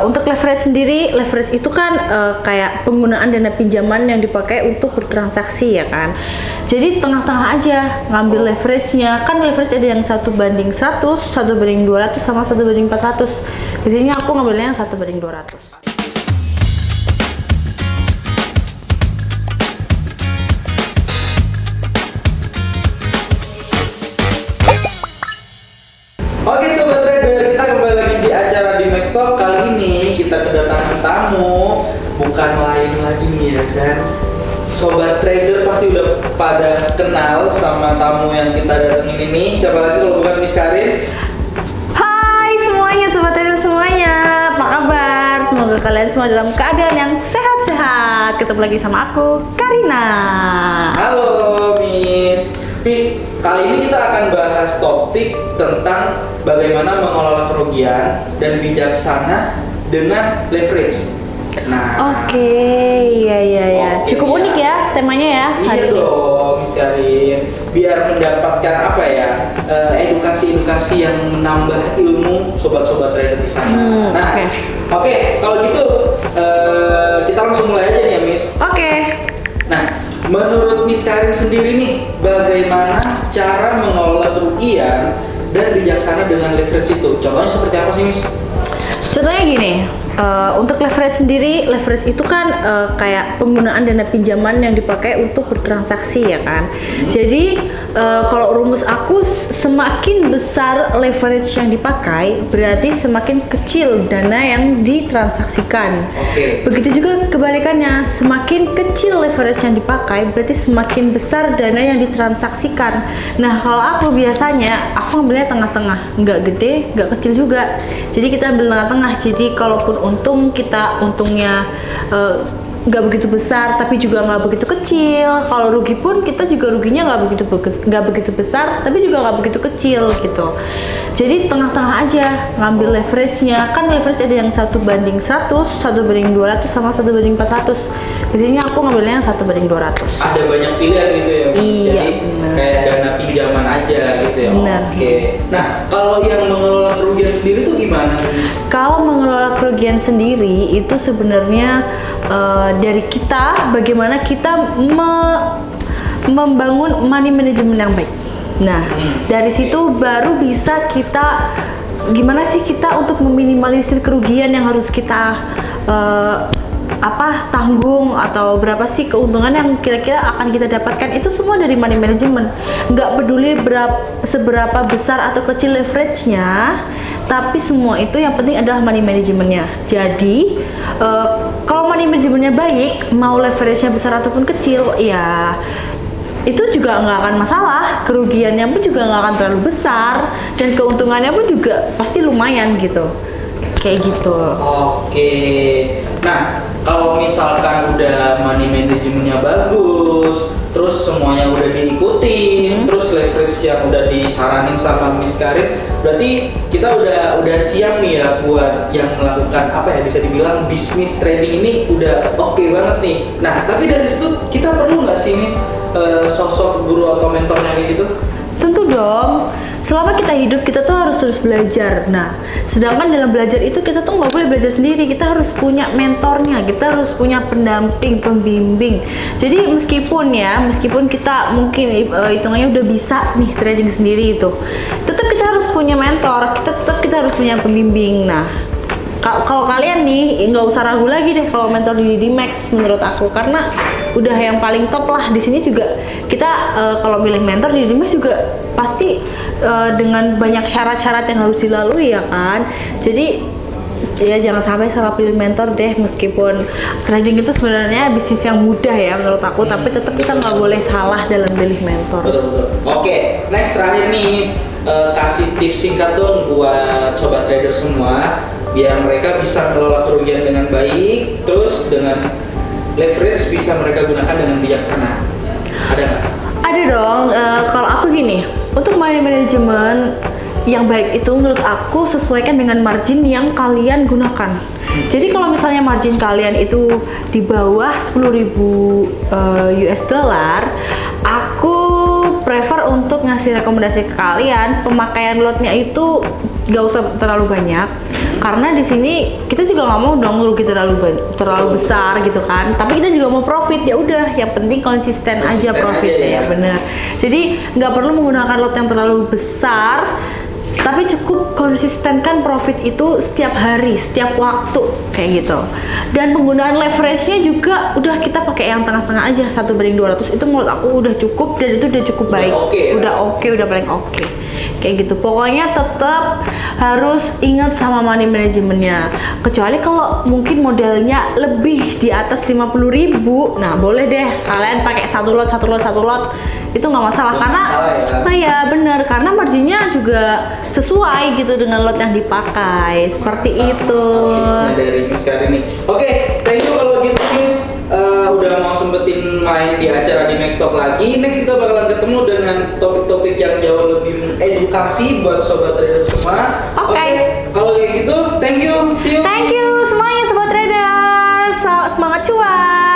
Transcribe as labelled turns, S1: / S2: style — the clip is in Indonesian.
S1: Untuk leverage sendiri, leverage itu kan kayak penggunaan dana pinjaman yang dipakai untuk bertransaksi ya kan. Jadi tengah-tengah aja ngambil leverage-nya. Kan leverage ada yang 1:100, 1:200 sama 1:400. Biasanya aku ngambilnya yang 1:200.
S2: Oke Sobat Trader, kita kembali lagi di acara di Max Talk. Kali ini kita kedatangan tamu, bukan lain lagi nih ya kan. Sobat Trader pasti udah pada kenal sama tamu yang kita datengin ini. Siapa lagi kalau bukan Miss Karin?
S1: Hai semuanya, Sobat Trader semuanya. Apa kabar? Semoga kalian semua dalam keadaan yang sehat-sehat. Ketemu lagi sama aku, Karina.
S2: Halo Miss. Miss, kali ini kita akan bahas topik tentang bagaimana mengelola kerugian dan bijaksana dengan leverage. Nah,
S1: Oke, iya.
S2: Oke,
S1: Cukup unik ya temanya ya hari
S2: iya
S1: ini.
S2: dong, Miss Karin. Biar mendapatkan apa ya, edukasi-edukasi yang menambah ilmu sobat-sobat trader di sana. Nah, oke, kalau gitu kita langsung mulai aja nih ya, Miss.
S1: Oke.
S2: Nah, menurut Miss Karin sendiri nih, bagaimana cara mengelola kerugian dan bijaksana dengan leverage itu? Contohnya seperti apa sih, Miss?
S1: Contohnya gini, untuk leverage sendiri, leverage itu kan kayak penggunaan dana pinjaman yang dipakai untuk bertransaksi ya kan. Jadi kalau rumus aku, semakin besar leverage yang dipakai, berarti semakin kecil dana yang ditransaksikan.
S2: Oke.
S1: Begitu juga kebalikannya, semakin kecil leverage yang dipakai, berarti semakin besar dana yang ditransaksikan. Nah kalau aku biasanya, aku ambilnya tengah-tengah, nggak gede, nggak kecil juga. Jadi kita ambil tengah-tengah. Jadi kalaupun untung, kita untungnya nggak begitu besar, tapi juga nggak begitu kecil. Kalau rugi pun kita juga ruginya nggak begitu besar, tapi juga nggak begitu kecil gitu. Jadi tengah-tengah aja ngambil leverage-nya. Kan leverage ada yang 1:100, 1:200 sama 1:400. Biasanya aku ngambilnya yang 1:200.
S2: Ada banyak pilihan gitu ya, Miss.
S1: Iya,
S2: Jadi
S1: benar.
S2: kayak dana pinjaman aja gitu ya.
S1: Benar.
S2: Oke. Nah, kalau yang mengelola kerugian sendiri tuh gimana, Miss?
S1: Kalau mengelola kerugian sendiri itu sebenarnya dari kita, bagaimana kita membangun money management yang baik. Nah, dari situ baru bisa kita gimana sih kita untuk meminimalisir kerugian yang harus kita tanggung, atau berapa sih keuntungan yang kira-kira akan kita dapatkan. Itu semua dari money management. Nggak peduli seberapa besar atau kecil leverage-nya, tapi semua itu yang penting adalah money managementnya. Jadi kalau money managementnya baik, mau leverage-nya besar ataupun kecil, ya itu juga nggak akan masalah. Kerugiannya pun juga nggak akan terlalu besar, dan keuntungannya pun juga pasti lumayan gitu. Kayak gitu.
S2: Oke. Nah, kalau misalkan udah money manajemennya bagus, terus semuanya udah diikutin, terus leverage yang udah disaranin sama Miss Karin, berarti kita udah siap nih ya buat yang melakukan apa ya, bisa dibilang bisnis trading ini udah oke banget nih. Nah, tapi dari situ kita perlu nggak sih, Miss, sosok guru atau mentornya kayak gitu?
S1: Tentu dong. Selama kita hidup, kita tuh harus terus belajar. Nah, sedangkan dalam belajar itu kita tuh nggak boleh belajar sendiri. Kita harus punya mentornya, kita harus punya pendamping, pembimbing. Jadi meskipun kita mungkin hitungannya udah bisa nih trading sendiri itu, tetap kita harus punya mentor. Kita harus punya pembimbing. Nah, kalau kalian nih nggak usah ragu lagi deh kalau mentor di Max menurut aku, karena udah yang paling top lah di sini juga. Kita kalau milih mentor di Max juga pasti dengan banyak syarat-syarat yang harus dilalui ya kan. Jadi ya jangan sampai salah pilih mentor deh. Meskipun trading itu sebenarnya bisnis yang mudah ya menurut aku, tapi tetap kita nggak boleh salah dalam pilih mentor.
S2: Betul. Oke, next terakhir nih, Miss, kasih tips singkat dong buat sobat trader semua biar mereka bisa mengelola kerugian dengan baik, terus dengan leverage bisa mereka gunakan dengan bijaksana. Ada nggak?
S1: Ada dong. Kalau aku gini, untuk money management yang baik itu menurut aku sesuaikan dengan margin yang kalian gunakan. Jadi kalau misalnya margin kalian itu di bawah 10.000 US dollar, aku prefer untuk ngasih rekomendasi ke kalian pemakaian lotnya itu gak usah terlalu banyak. Karena di sini kita juga nggak mau dong rugi terlalu besar gitu kan. Tapi kita juga mau profit, ya udah. Yang penting konsisten aja profitnya, ya bener. Jadi nggak perlu menggunakan lot yang terlalu besar, tapi cukup konsistenkan profit itu setiap hari, setiap waktu kayak gitu. Dan penggunaan leverage-nya juga udah kita pakai yang tengah-tengah aja, 1:200 itu menurut aku udah cukup, dan itu udah cukup baik. Udah oke, udah paling oke. Kayak gitu. Pokoknya tetap harus ingat sama money manajemennya. Kecuali kalau mungkin modalnya lebih di atas 50.000, nah boleh deh kalian pakai satu lot itu nggak masalah, karena nah ya bener, karena marginnya juga sesuai gitu dengan lot yang dipakai, seperti itu.
S2: Tipsnya dari Miss Karin nih. Oke, thank you kalau gitu Miss. Udah mau sempetin main di acara di Next Talk lagi. Next kita bakalan ketemu dengan topik-topik yang jauh lebih edukasi buat sobat trader semua.
S1: Oke.
S2: Kalau kayak gitu, thank you, see you.
S1: Thank you semuanya sobat trader, semangat cuan.